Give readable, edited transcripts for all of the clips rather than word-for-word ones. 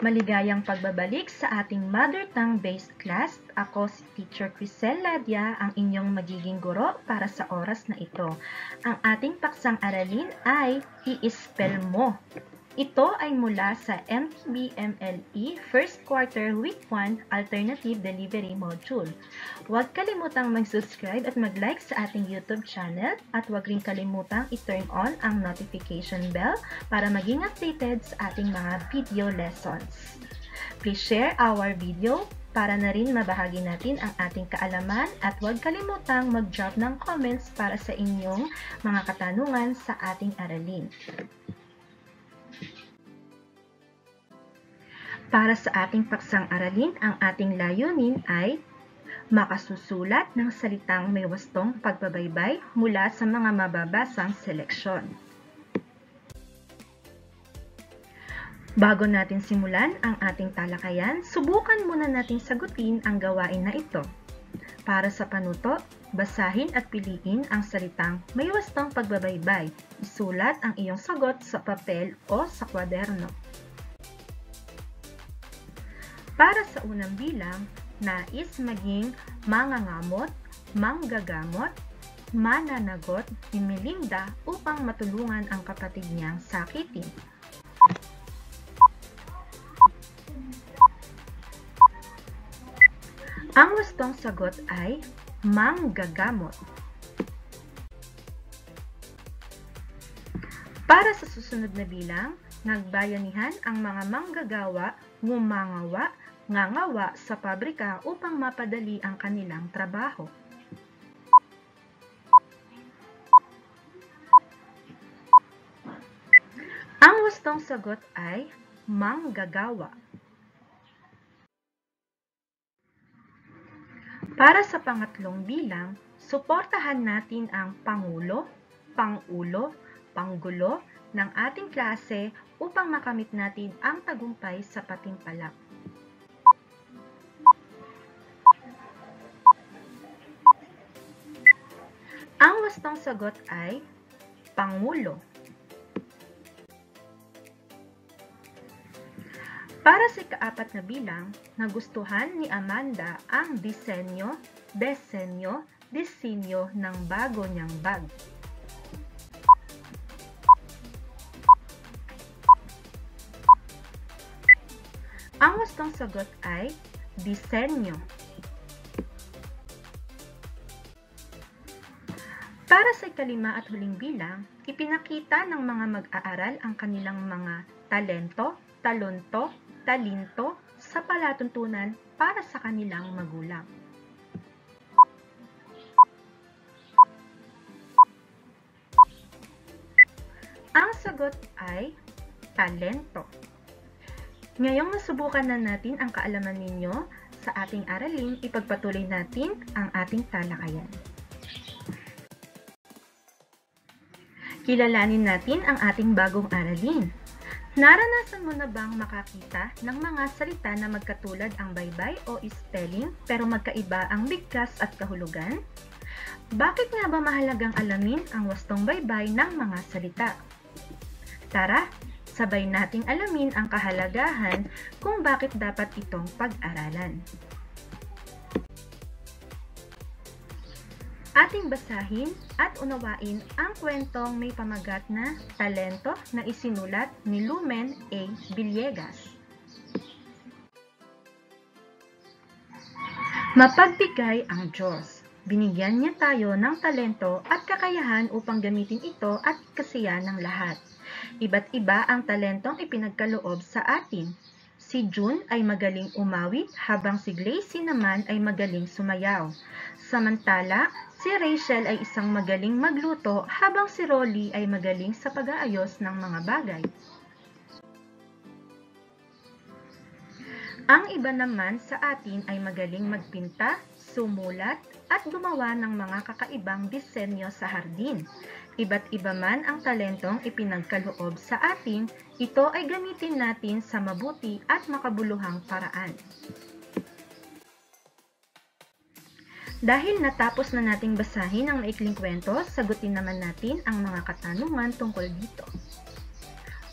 Maligayang pagbabalik sa ating Mother Tongue-based class. Ako si Teacher Crisel Ladia, ang inyong magiging guro para sa oras na ito. Ang ating paksang aralin ay i-spell mo. Ito ay mula sa MTB MLE First Quarter Week 1 Alternative Delivery Module. Huwag kalimutang mag-subscribe at mag-like sa ating YouTube channel at huwag rin kalimutang i-turn on ang notification bell para maging updated sa ating mga video lessons. Please share our video para na rin mabahagi natin ang ating kaalaman at huwag kalimutang mag-drop ng comments para sa inyong mga katanungan sa ating aralin. Para sa ating paksang aralin, ang ating layunin ay makasusulat ng salitang may wastong pagbabaybay mula sa mga mababasang seleksyon. Bago natin simulan ang ating talakayan, subukan muna nating sagutin ang gawain na ito. Para sa panuto, basahin at piliin ang salitang may wastong pagbabaybay. Isulat ang iyong sagot sa papel o sa kwaderno. Para sa unang bilang, nais maging mangangamot, manggagamot, mananagot ni Melinda upang matulungan ang kapatid niyang sakitin. Ang wastong sagot ay manggagamot. Para sa susunod na bilang, nagbayanihan ang mga manggagawa, ngumangawa, ngangawa sa pabrika upang mapadali ang kanilang trabaho. Ang wastong sagot ay manggagawa. Para sa pangatlong bilang, suportahan natin ang Pangulo, Pangulo, Panggulo ng ating klase upang makamit natin ang tagumpay sa patimpalak. Ang wastong sagot ay Pangulo. Para sa ikaapat na bilang, nagustuhan ni Amanda ang disenyo ng bago niyang bag. Ang wastong sagot ay disenyo. Para sa ikalima at huling bilang, ipinakita ng mga mag-aaral ang kanilang mga talento, talunto, talinto sa palatuntunan para sa kanilang magulang. Ang sagot ay talento. Ngayong nasubukan na natin ang kaalaman ninyo sa ating aralin, ipagpatuloy natin ang ating talakayan. Kilalanin natin ang ating bagong aralin. Naranasan mo na bang makakita ng mga salita na magkatulad ang baybay o spelling pero magkaiba ang bigkas at kahulugan? Bakit nga ba mahalagang alamin ang wastong baybay ng mga salita? Tara, sabay nating alamin ang kahalagahan kung bakit dapat itong pag-aralan. Ating basahin at unawain ang kwentong may pamagat na Talento na isinulat ni Lumen A. Villegas. Mapagbigay ang Diyos. Binigyan niya tayo ng talento at kakayahan upang gamitin ito at kasiyahan ng lahat. Iba't iba ang talentong ipinagkaloob sa atin. Si June ay magaling umawit habang si Glacie naman ay magaling sumayaw. Samantala, si Rachel ay isang magaling magluto habang si Rolly ay magaling sa pag-aayos ng mga bagay. Ang iba naman sa atin ay magaling magpinta, sumulat, at gumawa ng mga kakaibang disenyo sa hardin. Iba't iba man ang talentong ipinagkaloob sa atin, ito ay gamitin natin sa mabuti at makabuluhang paraan. Dahil natapos na nating basahin ang maikling kwento, sagutin naman natin ang mga katanungan tungkol dito.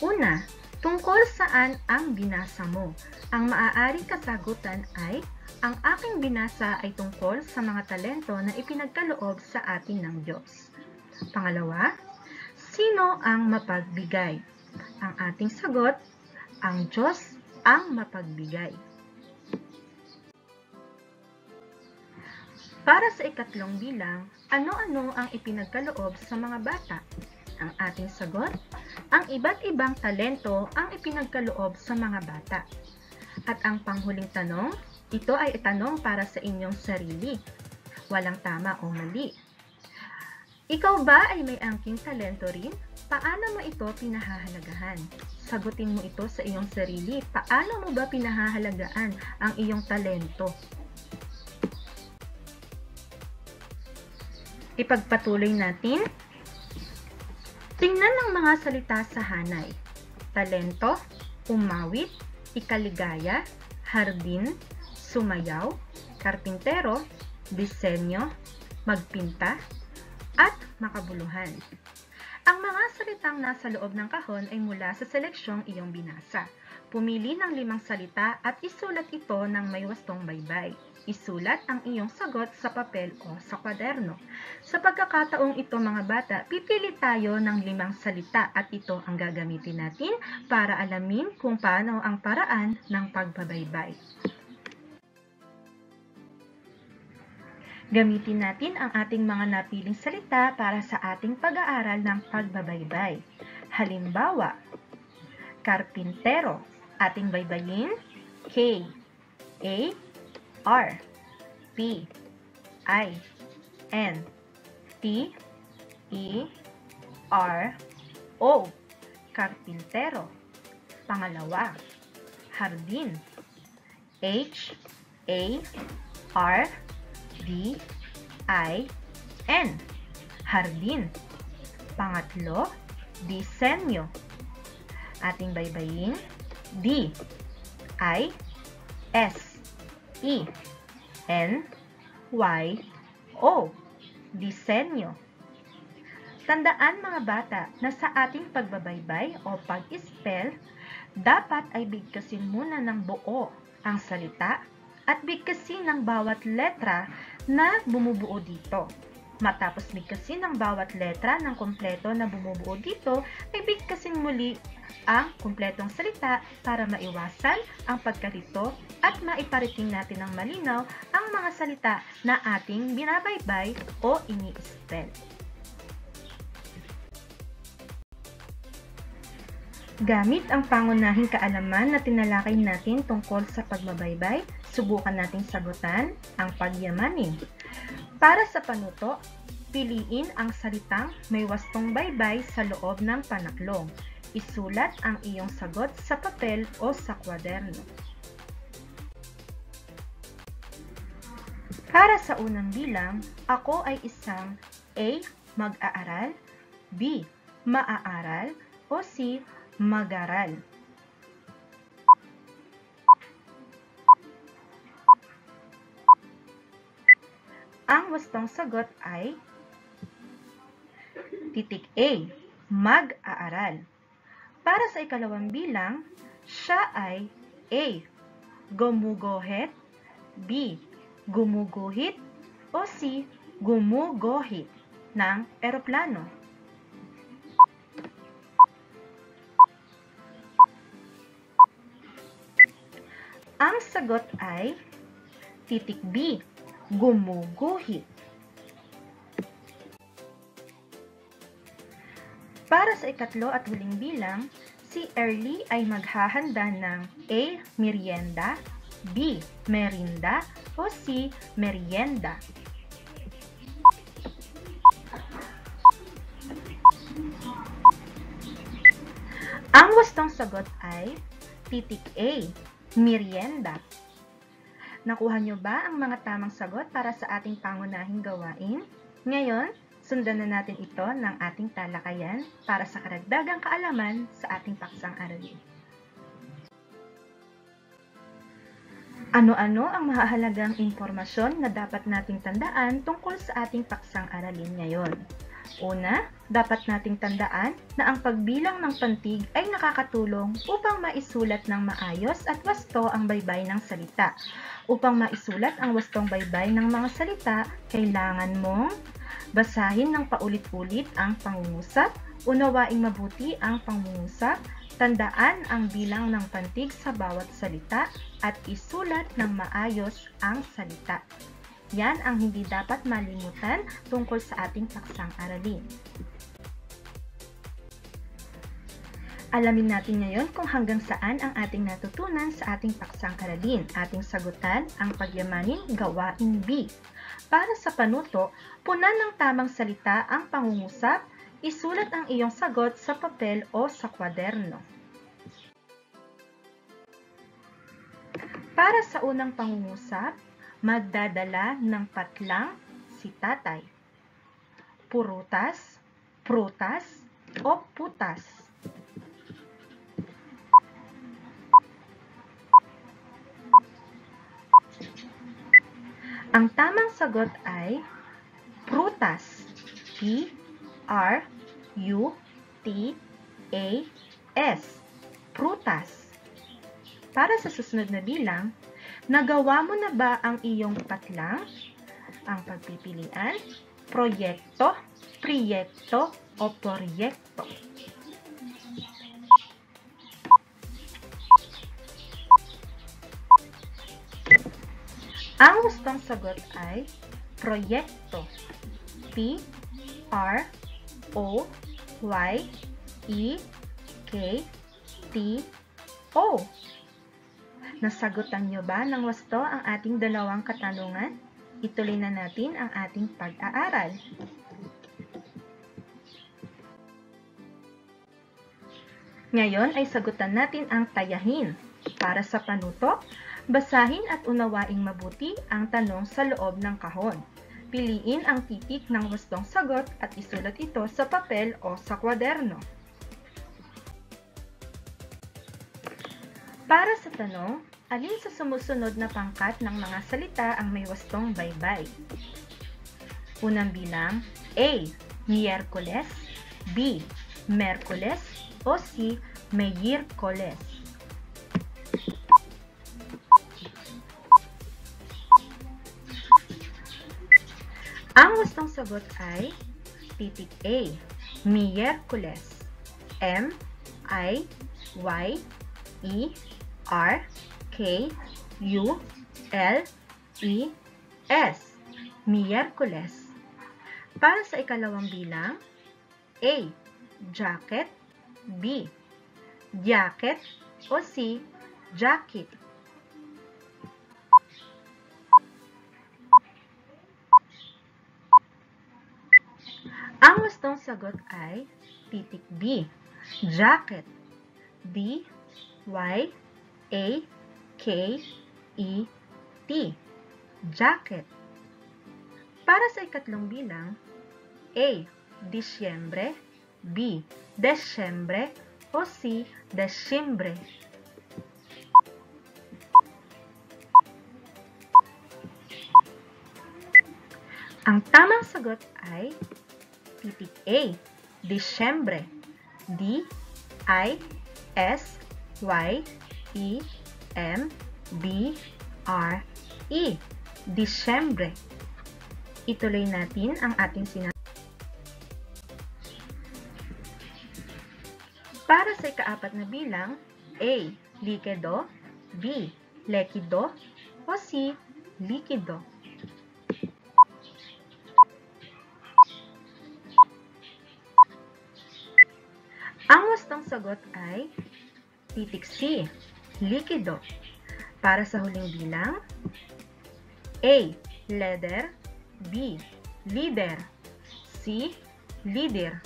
Una, Tungkol saan ang binasa mo? Ang maaaring kasagutan ay, ang aking binasa ay tungkol sa mga talento na ipinagkaloob sa atin ng Diyos. Pangalawa, sino ang mapagbigay? Ang ating sagot, ang Diyos ang mapagbigay. Para sa ikatlong bilang, ano-ano ang ipinagkaloob sa mga bata? Ang ating sagot, ang iba't ibang talento ang ipinagkaloob sa mga bata. At ang panghuling tanong, ito ay tanong para sa inyong sarili. Walang tama o mali. Ikaw ba ay may angking talento rin? Paano mo ito pinahahalagahan? Sagutin mo ito sa iyong sarili. Paano mo ba pinahahalagaan ang iyong talento? Ipagpatuloy natin. Tingnan ang mga salita sa hanay. Talento, umawit, ikaligaya, hardin, sumayaw, karpintero, disenyo, magpinta, at makabuluhan. Ang mga salitang nasa loob ng kahon ay mula sa seleksyong iyong binasa. Pumili ng 5 salita at isulat ito ng may wastong baybay. Isulat ang iyong sagot sa papel o sa kwaderno. Sa pagkakataong ito mga bata, pipili tayo ng 5 salita at ito ang gagamitin natin para alamin kung paano ang paraan ng pagbabaybay. Gamitin natin ang ating mga napiling salita para sa ating pag-aaral ng pagbabaybay. Halimbawa, karpintero. Ating baybayin, K, A, R, P, I, N, T, E, R, O. Karpintero. Pangalawa, hardin. H, A, R, D, I, N. Hardin. Pangatlo, disenyo. Ating baybayin, D, I, S, E, N, Y, O. Disenyo. Tandaan mga bata na sa ating pagbabaybay o pag-spell, dapat ay bigkasin muna ng buo ang salita at bigkasin ng bawat letra na bumubuo dito. Matapos bigkasin ng bawat letra ng kumpleto na bumubuo dito, ay bigkasin muli ang kumpletong salita para maiwasan ang pagkalito at maiparating natin ng malinaw ang mga salita na ating binabaybay o ini-spell. Gamit ang pangunahing kaalaman na tinalakay natin tungkol sa pagbabaybay, subukan nating sagutan ang pagyamanin. Para sa panuto, piliin ang salitang may wastong baybay sa loob ng panaklong. Isulat ang iyong sagot sa papel o sa kwaderno. Para sa unang bilang, ako ay isang A. Mag-aaral, B. Maaaral, o C. Mag-aral. Ang wastong sagot ay titik A. Mag-aaral. Para sa ikalawang bilang, siya ay A. Gumuguhit, B. Gumuguhit, o C. Gumuguhit ng eroplano. Ang sagot ay titik B. Gumuguhit. Para sa ikatlo at huling bilang, si Early ay maghahanda ng A. Merienda, B. Merinda, o C. Merienda. Ang wastong sagot ay titik A. Merienda. Nakuha nyo ba ang mga tamang sagot para sa ating pangunahing gawain? Ngayon, sundan na natin ito ng ating talakayan para sa karagdagang kaalaman sa ating paksang aralin. Ano-ano ang mahahalagang impormasyon na dapat nating tandaan tungkol sa ating paksang aralin ngayon? Una, dapat nating tandaan na ang pagbilang ng pantig ay nakakatulong upang maisulat ng maayos at wasto ang baybay ng salita. Upang maisulat ang wastong baybay ng mga salita, kailangan mong basahin ng paulit-ulit ang pangungusap, unawaing mabuti ang pangungusap, tandaan ang bilang ng pantig sa bawat salita, at isulat ng maayos ang salita. Yan ang hindi dapat malimutan tungkol sa ating paksang aralin. Alamin natin ngayon kung hanggang saan ang ating natutunan sa ating paksang aralin. Ating sagutan ang pagyamanin gawain B. Para sa panuto, punan ng tamang salita ang pangungusap, isulat ang iyong sagot sa papel o sa kwaderno. Para sa unang pangungusap, magdadala ng patlang si tatay. Purutas, prutas, o putas. Ang tamang sagot ay prutas. P-R-U-T-A-S. Prutas. Para sa susunod na bilang, nagawa mo na ba ang iyong patlang? Ang pagpipilian, proyekto, priyekto, o proyekto. Ang gustong sagot ay proyekto. P-R-O-Y-E-K-T-O. Nasagutan nyo ba ng wasto ang ating dalawang katanungan? Ituloy na natin ang ating pag-aaral. Ngayon ay sagutan natin ang tayahin. Para sa panuto, basahin at unawaing mabuti ang tanong sa loob ng kahon. Piliin ang titik ng wastong sagot at isulat ito sa papel o sa kwaderno. Para sa tanong, alin sa sumusunod na pangkat ng mga salita ang may wastong baybay? Unang bilang, A. Miyerkules, B. Merkules, o C. Meyirkoles. Ang wastong sagot ay titik A. Miyerkules. M-I-Y-E-R-K-U-L-E-S. Miyerkules. Para sa ikalawang bilang, A. Jacket, B. Jacket, o C. Jacket. Ang wastong sagot ay titik B. Jacket. D-Y-A-K-E-T. Jacket. Para sa ikatlong bilang, A. Disyembre, B. Desyembre, o C. Desyembre. Ang tamang sagot ay titik A. Disyembre. D-I-S-Y-E-M-B-R-E. Disyembre. Ituloy natin ang ating sinasabi. Para sa ikaapat na bilang, A. Likido, B. Lekido, o C. Likido. Ang wastong sagot ay titik C. Likido. Para sa huling bilang, A. Leather, B. Leader, C. Leader.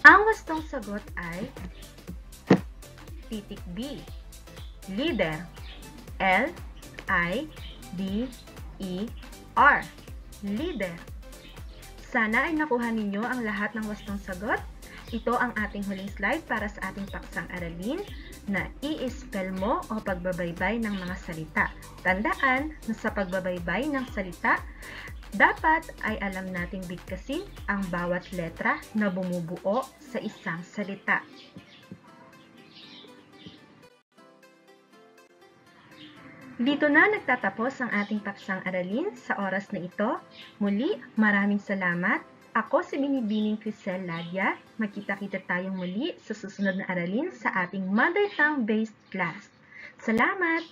Ang wastong sagot ay titik B. Leader. L-I-D-E-R. Leader. Sana ay nakuha ninyo ang lahat ng wastong sagot. Ito ang ating huling slide para sa ating paksang aralin. na i-spell mo o pagbabaybay ng mga salita. Tandaan na sa pagbabaybay ng salita, dapat ay alam nating bigkasin ang bawat letra na bumubuo sa isang salita. Dito na nagtatapos ang ating paksang aralin sa oras na ito. Muli, maraming salamat. Ako si Binibining Crisel Ladia. Magkita-kita tayong muli sa susunod na aralin sa ating Mother Tongue Based class. Salamat!